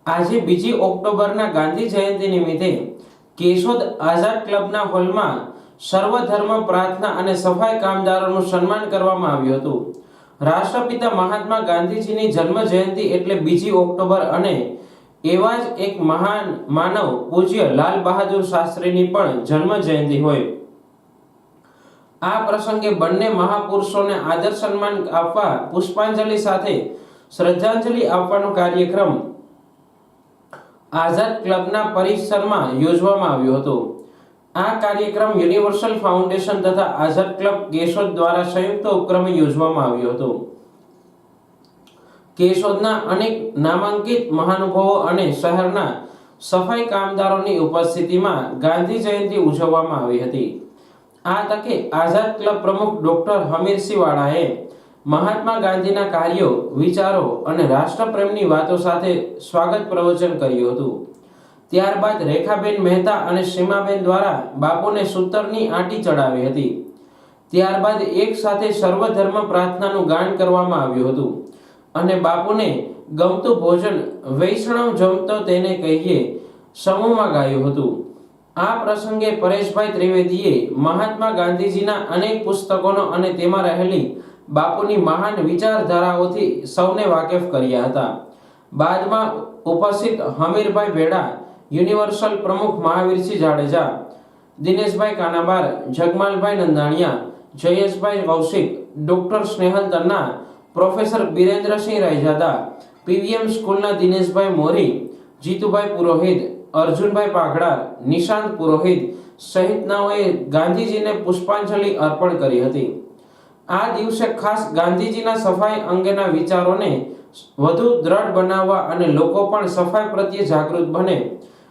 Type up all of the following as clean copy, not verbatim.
આજે 2 ઓક્ટોબરના ગાંધી જયંતિ નિમિત્તે કેશોદ આઝાદ ક્લબના હોલમાં સર્વધર્મ પ્રાર્થના અને સફાઈ કામદારોનું સન્માન કરવામાં આવ્યું હતું. રાષ્ટ્રપિતા મહાત્મા ગાંધીજીની જન્મ જયંતિ એટલે 2 ઓક્ટોબર અને એવા જ એક મહાન માનવ પૂજ્ય લાલ બહાદુર શાસ્ત્રીની પણ જન્મ જયંતિ હોય. આ પ્રસંગે બંને મહાપુરુષોને આદર સન્માન આપવા પુષ્પાંજલિ સાથે શ્રદ્ધાંજલિ આપવાનો કાર્યક્રમ આઝાદ ક્લબના પરિસરમાં યોજવામાં આવ્યો હતો. આ કાર્યક્રમ યુનિવર્સલ ફાઉન્ડેશન તથા આઝાદ ક્લબ કેશોદ દ્વારા સંયુક્ત ઉપક્રમે યોજવામાં આવ્યો હતો. કેશોદના અનેક નામાંકિત મહાનુભાવો અને શહેરના સફાઈ કામદારોની ઉપસ્થિતિમાં ગાંધી જયંતિ ઉજવવામાં આવી હતી. આ તકે આઝાદ ક્લબ પ્રમુખ ડોક્ટર હમીરસિંહ વાળાએ મહાત્મા ગાંધીના કાર્યો, વિચારો અને રાષ્ટ્રપ્રેમની વાતો સાથે સ્વાગત પ્રવચન કર્યું હતું. ત્યારબાદ રેખાબેન મહેતા અને સીમાબેન દ્વારા બાપુને સૂતરની આંટી ચડાવી હતી. ત્યારબાદ એક સાથે સર્વધર્મ પ્રાર્થનાનું ગાન કરવામાં આવ્યું હતું અને બાપુને ગમતું ભોજન વૈષ્ણવ જમતો તેને કહીએ સમૂહમાં ગાયું હતું. આ પ્રસંગે પરેશભાઈ ત્રિવેદીએ મહાત્મા ગાંધીજીના અનેક પુસ્તકોનો અને તેમાં રહેલી બાપુની મહાન વિચારધારાઓથી સૌને વાકેફ કર્યા હતા. બાદમાં ઉપસ્થિત હમીરભાઈ ભેડા, યુનિવર્સલ પ્રમુખ Mahavirsinh Jadeja, Dineshbhai Kanabar, Jagmalbhai Nandaniya, Jayeshbhai Kaushik, doctor Snehal Tanna, professor Birendrasinh Raijada, PVM સ્કૂલના દિનેશભાઈ મોરી, જીતુભાઈ પુરોહિત, અર્જુનભાઈ પાઘડા, નિશાંત પુરોહિત સહિતનાઓએ ગાંધીજીને પુષ્પાંજલિ અર્પણ કરી હતી. આ દિવસે ખાસ ગાંધીજીના સફાઈ અંગેના વિચારોને વધુ દ્રઢ બનાવવા અને લોકો પણ સફાઈ પ્રત્યે જાગૃત બને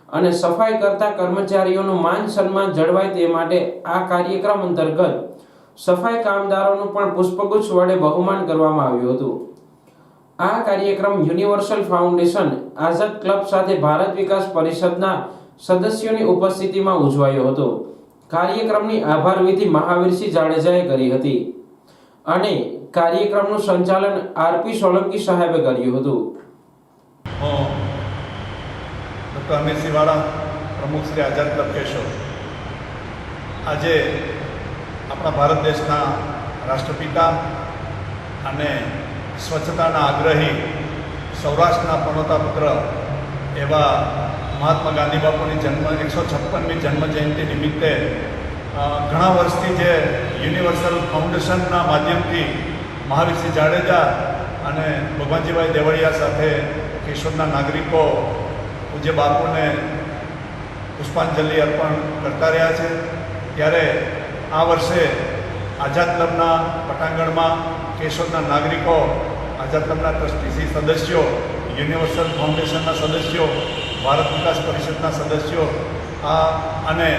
અને સફાઈ કરતા કર્મચારીઓનું માન સન્માન જળવાય તે માટે આ કાર્યક્રમ અંતર્ગત સફાઈ કામદારોનું પણ પુષ્પગુચ્છ વડે બહુમાન કરવામાં આવ્યું હતું. આ કાર્યક્રમ યુનિવર્સલ ફાઉન્ડેશન, આઝાદ ક્લબ સાથે ભારત વિકાસ પરિષદના સદસ્યોની ઉપસ્થિતિમાં ઉજવાયો હતો. કાર્યક્રમની આભાર વિધિ મહાવીરસિંહ જાડેજાએ કરી હતી અને કાર્યક્રમનું સંચાલન આરપી સોલંકી સાહેબે કર્યું હતું. ડૉક્ટર હમીરસિંહ વાળા, પ્રમુખ શ્રી આઝાદ ક્લબ કેશોદ, આજે આપણા ભારત દેશના રાષ્ટ્રપિતા અને સ્વચ્છતાના આગ્રહી સૌરાષ્ટ્રના પનોતા પુત્ર એવા મહાત્મા ગાંધી બાપુની 156મી જન્મ જયંતિ નિમિત્તે ઘણા વર્ષથી જે યુનિવર્સલ ફાઉન્ડેશનના માધ્યમથી મહાવીરસિંહ જાડેજા અને ભગવાનજીભાઈ દેવળિયા સાથે કેશોદના નાગરિકો પૂજ્ય બાપુને પુષ્પાંજલિ અર્પણ કરતા રહ્યા છે. ત્યારે આ વર્ષે આઝાદ ક્લબના પટાંગણમાં કેશોદના નાગરિકો, આઝાદ ક્લબના ટ્રસ્ટીસી સદસ્યો, યુનિવર્સલ ફાઉન્ડેશનના સદસ્યો, ભારત વિકાસ પરિષદના સદસ્યો અને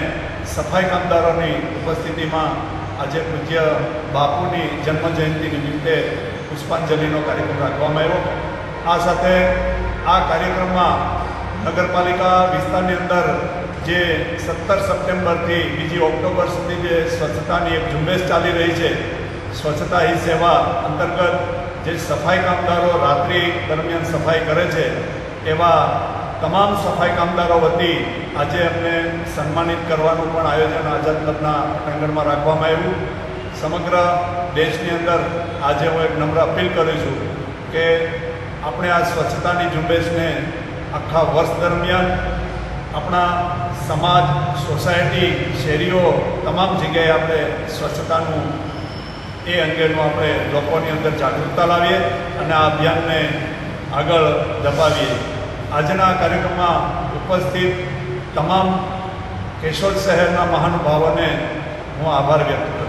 સફાઈ કામદારોની ઉપસ્થિતિમાં આજે પૂજ્ય બાપુની જન્મ જયંતિ નિમિત્તે પુષ્પાંજલિનો કાર્યક્રમ રાખવામાં આવ્યો. આ સાથે આ કાર્યક્રમમાં નગરપાલિકા વિસ્તારની અંદર જે 17 સપ્ટેમ્બરથી 2 ઓક્ટોબર સુધી જે સ્વચ્છતાની એક ઝુંબેશ ચાલી રહી છે, સ્વચ્છતા હી સેવા અંતર્ગત જે સફાઈ કામદારો રાત્રિ દરમિયાન સફાઈ કરે છે એવા તમામ સફાઈ કામદારો વતી આજે અમને સન્માનિત કરવાનું પણ આયોજન આઝાદ ક્લબના પ્રાંગણમાં રાખવામાં આવ્યું. સમગ્ર દેશની અંદર આજે હું એક નમ્ર અપીલ કરું છું કે આપણે આ સ્વચ્છતાની ઝુંબેશને આખા વર્ષ દરમિયાન આપણા સમાજ, સોસાયટી, શેરીઓ તમામ જગ્યાએ આપણે સ્વચ્છતાનું એ અંગેનું આપણે લોકોની અંદર જાગૃતતા લાવીએ અને આ અભિયાનને આગળ ધપાવીએ. આજના કાર્યક્રમમાં ઉપસ્થિત તમામ કેશોદ શહેરના મહાનુભાવોને હું આભાર વ્યક્ત કરું છું.